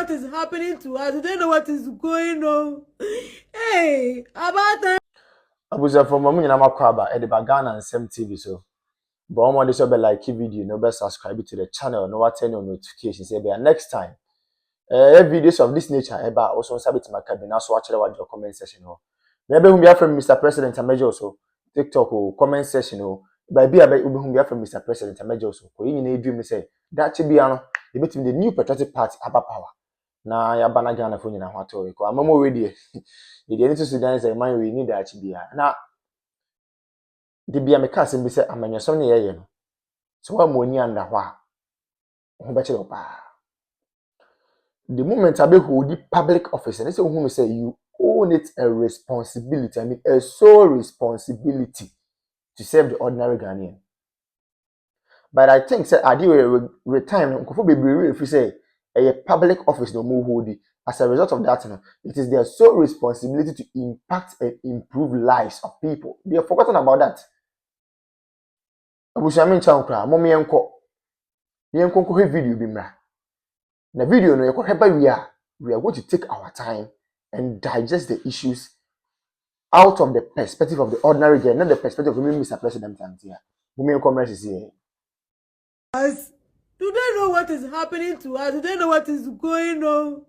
what is happening to us. We don't know what is going on. Hey, about time. Abuja from Mamu Nyama Kwaba at the Bagana and Sem TV so. But I'm this be like video, no be subscribe to the channel, no turn on notifications. Say next time. Videos of this nature about also sabit my cabin. So watch your comment section. Maybe whom you from Mr. President and Major so TikTok or comment section or by be about whom you from Mr. President and Major so. You need dream say that should be the new patriotic party about power. Na ya bana Ghana for you na what to I'm more ready. The need to Sudan say man we need that to be na the be a mekasim be say amanya some ye no. So what money under wa ho be chelo pa. The moment I be hold the public office and say who say you own it a responsibility. I mean a sole responsibility to serve the ordinary Ghanaian. But I think say adi we time Nkoko bebree if you say a public office no more hold it. As a result of that, it is their sole responsibility to impact and improve lives of people. They have forgotten about that. Abushami chankra, mommy enko. The enko video bimra. The video no we are going to take our time and digest the issues out of the perspective of the ordinary girl, not the perspective of Mr. President. Mommy enko is here. You don't know what is happening to us. You don't know what is going on.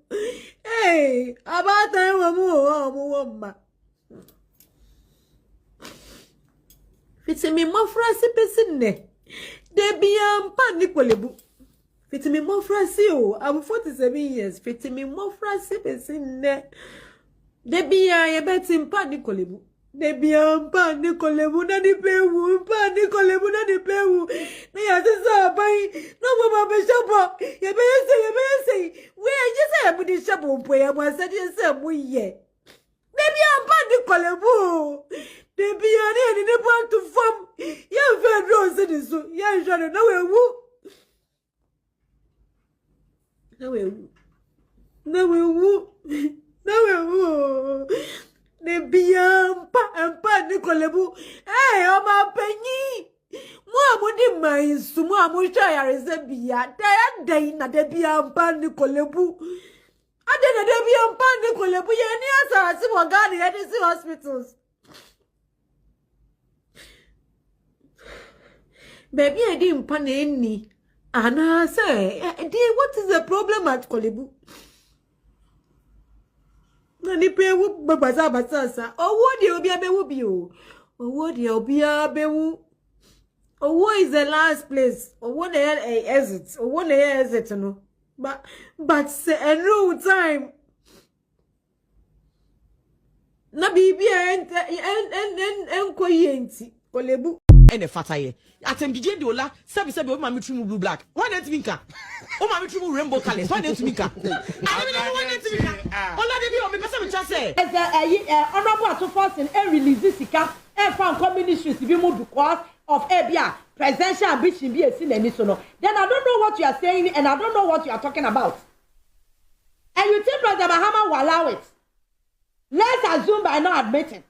Hey, about time Fitimi mofrasi pesine. Debi ampa nikolebu. Fitimi mofrasi o. I'm 47 years. Fitimi mofrasi pesine. Debi ya beti mpa nikolebu. Debi ampa nikolebu na dipewu. Mpa nikolebu na dipewu. Na ya sisa abai. No mama beshapo. Yebese. We just say abudi shapo mpo ya mwasadi yese muye. Debi ampa nikolebu. Debi ya ni ne want to form. Ya fedro se diso. Ya jano na wewu. Na wewu. Debi ampa nikolebu. Hey, oma penyi. Mudi maisu mu amusha ya rezebia. Day na debi ampa nikolebu. Ade na debi ampa nikolebu. Ye ni asa si wagani ya si hospitals. Baby, I didn't pan any. Anna say, what is the problem at Kolebu? Nani pe wu babaza basasa. Owo de obi abewu bi o. Owo de obi abewu. Owo is the last place. Owo na exit. Owo na exit no. But say a no time. Na bibi en koyenti. Kolebu. And a fataye. Atem DJ Dola, sabi o mami trimu blue black. Why not minka? O mami trimu rainbow colors. Why not minka? I don't know why not minka. Ola de bi o me pesa me chase. Honorable Ch0se and release sika and found ministries to be moved because of Abia presidential ambition be a sin and so no. Then I don't know what you are saying and I don't know what you are talking about. And you think President Mahama will allow it? Let's assume by not admitting.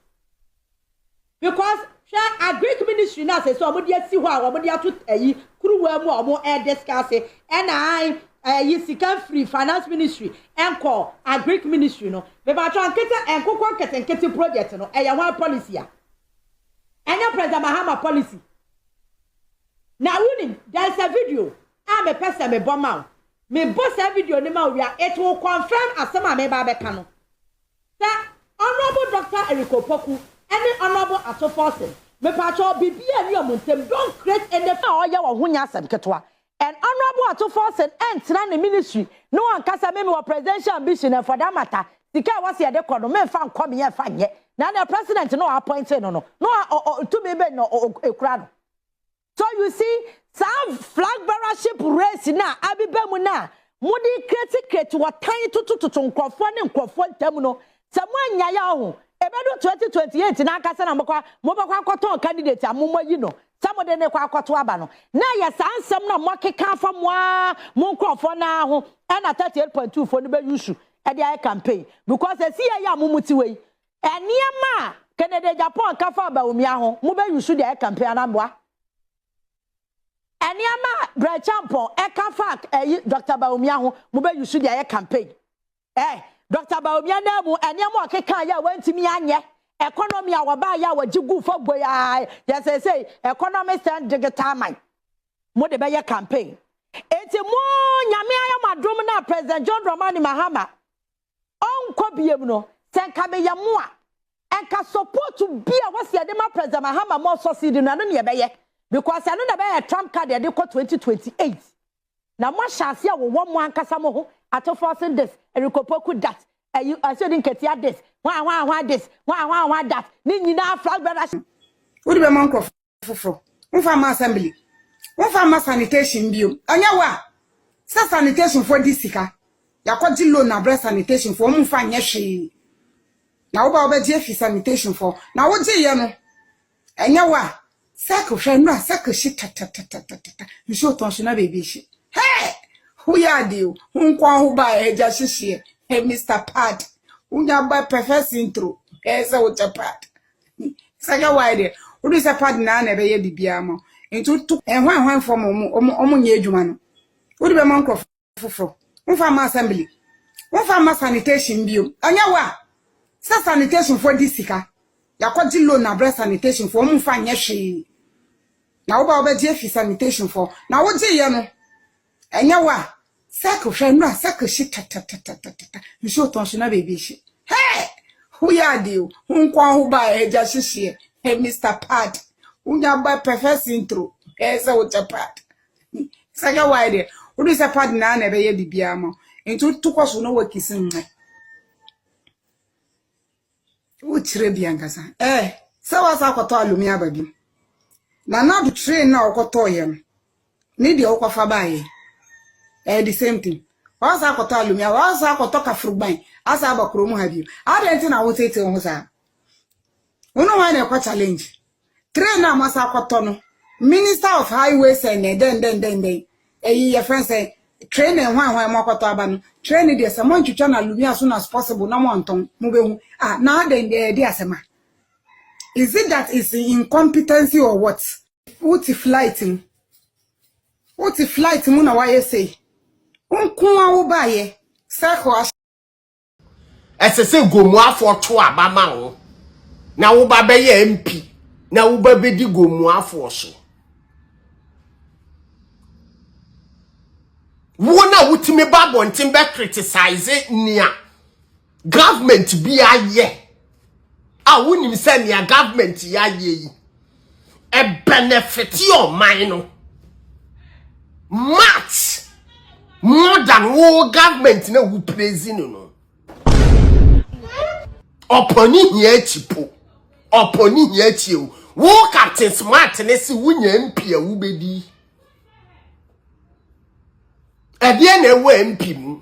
Because a Greek ministry now says so mudia si wa mudia to kuruwa mu omo discuss and I can free finance ministry and call a Greek ministry no be ba try nkete Nkoko Nkikinkiti project no e ya one policy a enya President Mahama policy now winning there's a video I'm a person me bomb me boss a video ni ma we it will confirm asema me ba be ka no that honorable Dr. Eriko Poku any honorable Ch0se me pacho bibia ni omuntem don't create any oya wo hunya asem ketwa and honorable Ch0se entra na ministry no ankasa me wa presidential ambition for that matter sika was ye de kono me fa nkom ye fa nye na the president no appointed no to me be no ekura no. So you see some flag bearership race na abiba mu na mudi create what tiny to nkrofo ne nkrofo ntam no samanya ya ho ebedo 2028 na akasa na mokwa akoto candidate amumma yi no samode ne kwa akoto aba no na ya sansam na mokeka fa mo nkrofo na ho na 38.2 fo ne be yusu e dey campaign because see ya amumuti we eniema Canada Japan ka fa ba omi aho mo be yusu dey campaign na mboa eniema bra champion e ka fa Dr. Baomi aho mo be yusu dey campaign Dr. Baomiana mu eniamo keka ya wantimi anye economy awaba ya wajigu for boy yes say economics and digital mind mo de be campaign eti mo nyame ayamadom na President John Dramani Mahama onko biem no senka be yamoa enka support to be a wasi ade ma President Mahama mo succeed no no ne be ye because anu na be Trump card de ko 2028 na mo chance ya wo mo ankasa mo ho ato forcing this erikopoku that I said in Ketia this one this one that ni nyina flag brothers wo de be man crop foforo wo fa ma assembly wo fa ma sanitation bio anya wa sa sanitation for this sika yakwaji loan na breast sanitation for mo fa nya hwe na wo ba obeje fi sanitation for na wo je ye no anya wa sako hwe no sako shi ta nso ton so na baby shi hey who ya deal nkwa ho ba eja hihie hey Mr. Pad unya ba perfect intro esa wo chapad saka wide wo do se pad na na be ye bibia mo ntu tu hwan form omo nya adwuma no wo do be man crop foforo wo fa ma assembly wo fa ma sanitation bio anya wa sa sanitation for this sika yakwaji loan na breast sanitation for mo fa nya hwe na wo ba obeje fi sanitation for na wo je ye no anya wa sako hwe no sako shi ta nso ton so na baby shi hey who ya deal nkwa ho ba eja hihie hey Mr. Pad unya ba perfect intro esa wo chapad saka wide wo do se pad na na be ye bibia mo ntu tukoso no wakisin nwe wo chire bia ngasa se wasa akoto alumi ababi na do train na okoto ye no ni de okwafa baaye the same thing wasa akoto alumi wasa akoto kafrugban asa abakro mu habi adenti na wo tete ho sa wono wa na kwa challenge train na masa akoto no Minister of Highways and then your friend say train and hwan makoto aba no train dey say mon twitwa na alumi as soon as possible na mo nton mo behu na then dey asema. Is it that is incompetency or what? What flighting mu na why say unku awo baye seko esese gomu afọ to abama ho na wo ba be ye MP na wo ba be di gomu afọ so wo na wutime babontin be criticize nia government bi aye wonim se nia government ya ye yi e benefit your mind no much more than wo government na wo praise no oponi hia chipo oponi hia chie wo Captain Smart ne si wunya MP a wo bedi ade na wo MP mu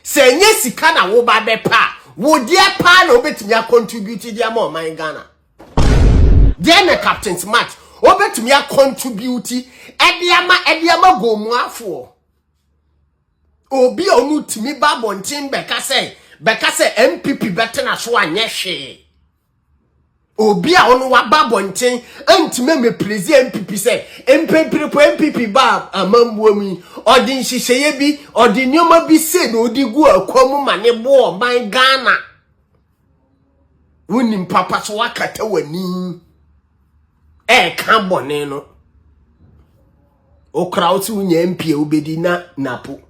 se nye sika na wo ba be pa wo die pa na obetumi a contribute dia ma man Ghana dia na Captain Smart obetumi a contribute ediama gomu afo obi onu timi babontin beka se MPP bete na so anye hwe obi a onu wa babontin antime me president MPP se MPP ba amambuami odin hihye bi odin nyoma bi se na odigu akwamu mane bo man Ghana wonim papa so wakata wani kan bone no okrauti unya MP obedi na napo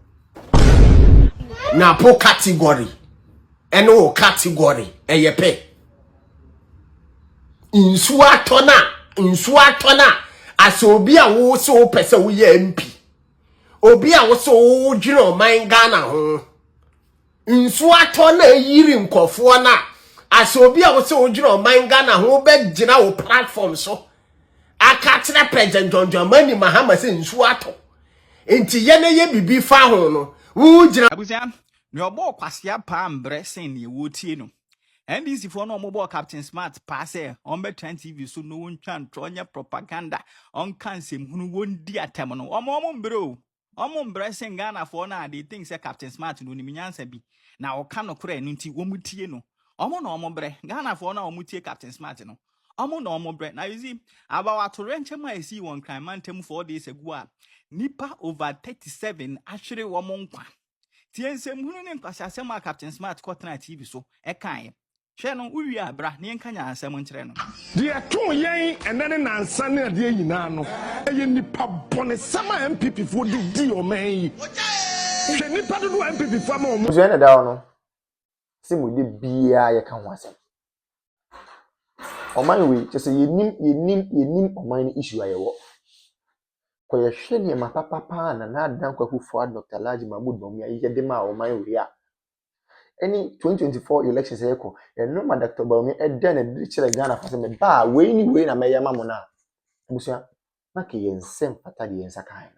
category eno category eyepe insu atona asobi a wo so pese wo ye MP obi a wo so wo dwene man Ghana ho insu atona yiri nkofo na asobi a wo so wo dwene man Ghana ho be gina wo platform so akatira President John Dramani Mahama se insu ato enti ye na ye bibi fa ho no wo gina abusia ne obo kwasia pa mbre sen ne wo tie no NDC for no mobile Captain Smart pass on be 20 TV so no one chan tronya propaganda on cansem hunu won di atem no omo mbre sen Ghana for na they think say Captain Smart no ni nyansa bi na o ka no kora no nti wo mutie no omo mbre Ghana for na o mutie Captain Smart no omo no omo mbre na you see about to rent ma I see one crime man tem 4 days ago nipa over 37 actually wo mo nkwa Tiensem hunu ne nkwasiasem a Captain Smart kotena TV so e kan. Hwe no uwi abra ne nkanya ansem nkyere no. De to yen enene nansa ne de nyina no. Eye nipa bone sama MPP fo di o man yi. Hwe nipa do MPP fo ma o mo. Zwe na da no. Simu de bia ye kan ho asem. Oman we just yenim oman ni issue ayewo. Ko ye hwe ne ma papa na adan kwaku fo Dr. Laji Mahmood Bawumia ye de ma oman we a. Any 2024 elections eko no ma Dr. Bawumia e den na de kire Ghana fa se me ba we ni we na me yama mo na. Busia na ke ye nsem pata de yensa kan.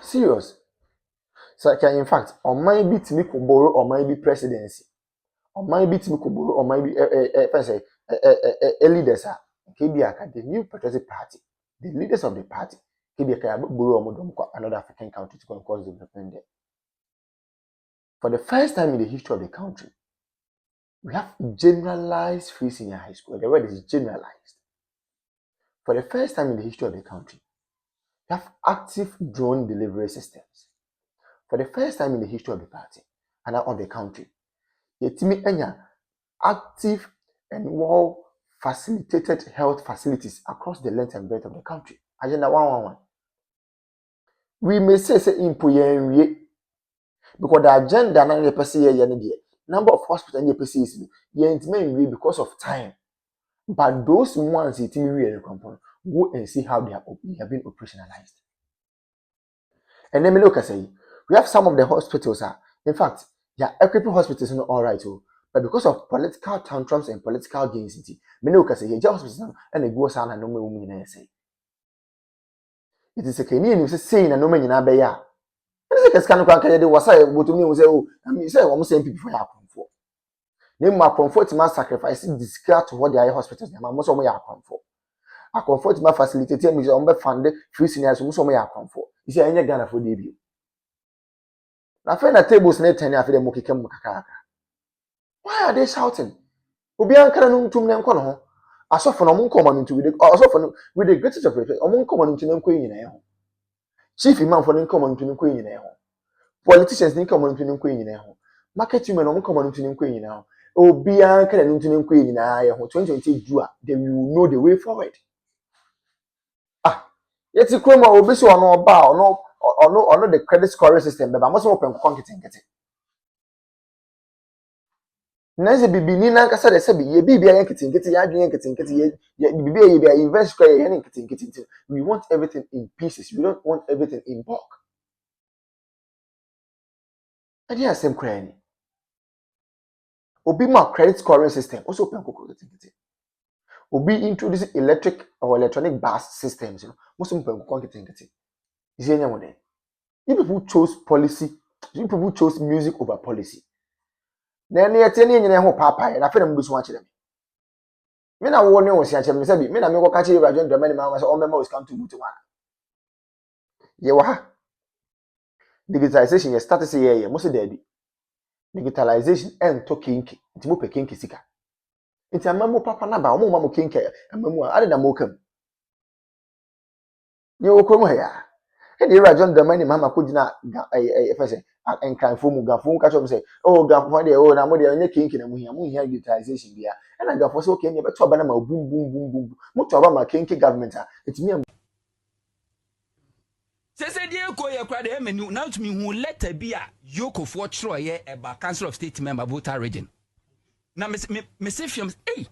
Serious. So in fact oman bi timi ko borrow oman bi presidency. Oman bi timi ko borrow oman bi leaders are KBA, the new patriotic party, the leaders of the party, KBA borrow another African country to cause development there. For the first time in the history of the country, we have generalized free senior high school. The word is generalized. For the first time in the history of the country, we have active drone delivery systems. For the first time in the history of the party and of the country, active and well facilitated health facilities across the length and breadth of the country. Agenda 111. We may say impoyen because the agenda na the number of hospitals in the is because of time. But those ones go and see how they have been operationalized. And then look, I say we have some of the hospitals in fact, equipping hospitals are all right, but because of political tantrums and political gains, many look, I say hospitals and it goes on and no woman say. It is a Kenyan who saying a no man in Abaya. It is a kind of country was I would to me was I mean, say almost same people for for. Name my comfort my sacrificing discard to what the hospitals most of my account for. I comfort my facilitator me on funded free seniors who some account for. You see, any Ghana for debut. Now, find a tables net and after the Mokikam Kaka. Why are they shouting? Ubian Kanum to Nankono. I saw for no common into with the greatest of respect, among common to Queen in a home. Chief Imam for common to Queen in a home. Politicians need common to Queen in a home. Market women on common to Queen now. Ubian Kanum to Queen in a home 2020 Jua, then you know the way forward. Yet you come over or no bow, no, the credit scoring system, but I must open Nkikinkiti. Nancy Bibinina Casa said, ye be Nkikinkiti, ye invest Nkikinkiti. We want everything in pieces. We don't want everything in bulk. And here same cranny. Obi my credit scoring system, also open Nkikinkiti. Obi introducing electric or electronic bus systems, most of them Nkikinkiti. Is there anyone? You people chose policy, you people chose music over policy. Then you tell me papa, and I feel I'm going to watch them. Men are warning was such a message. Men are me catch you by the many mammas or members come to one. Yewa. Digitalization, you start to say, yeah, most of the digitalization and talking to move a kinky sika. It's a mamma papa number, mamma kinky, and mamma added a mokum. You will come here. And you are John the money, Mamma could not and can form Gafon catch up say, oh, Gafon, oh, I'm only kinking and we have utilization there. And I got for so can you but Banama boom, boom, boom, boom. Much about my kinky government. It's me. Say dear Koya cried him and now to me who let a be a yoke of what Troy about Council of State member voter region. Now, Miss Films, eh?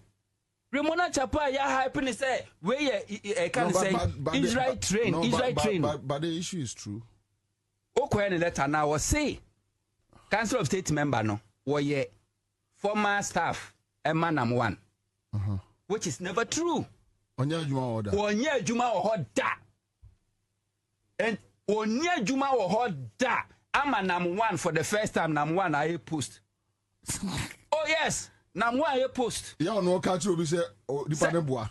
Ramona Chapa, ya happiness say where can say Israel train, Israel train. But the issue is true. Okay, letter now was say Council of State member no, ye former staff a man number one, which is never true. Onya Juma or da, and Onya Juma or da. I'm a number one for the first time. Number one I post. Oh yes. Now, why you post? Yeah, no catch you. We say, oh, the panel boy.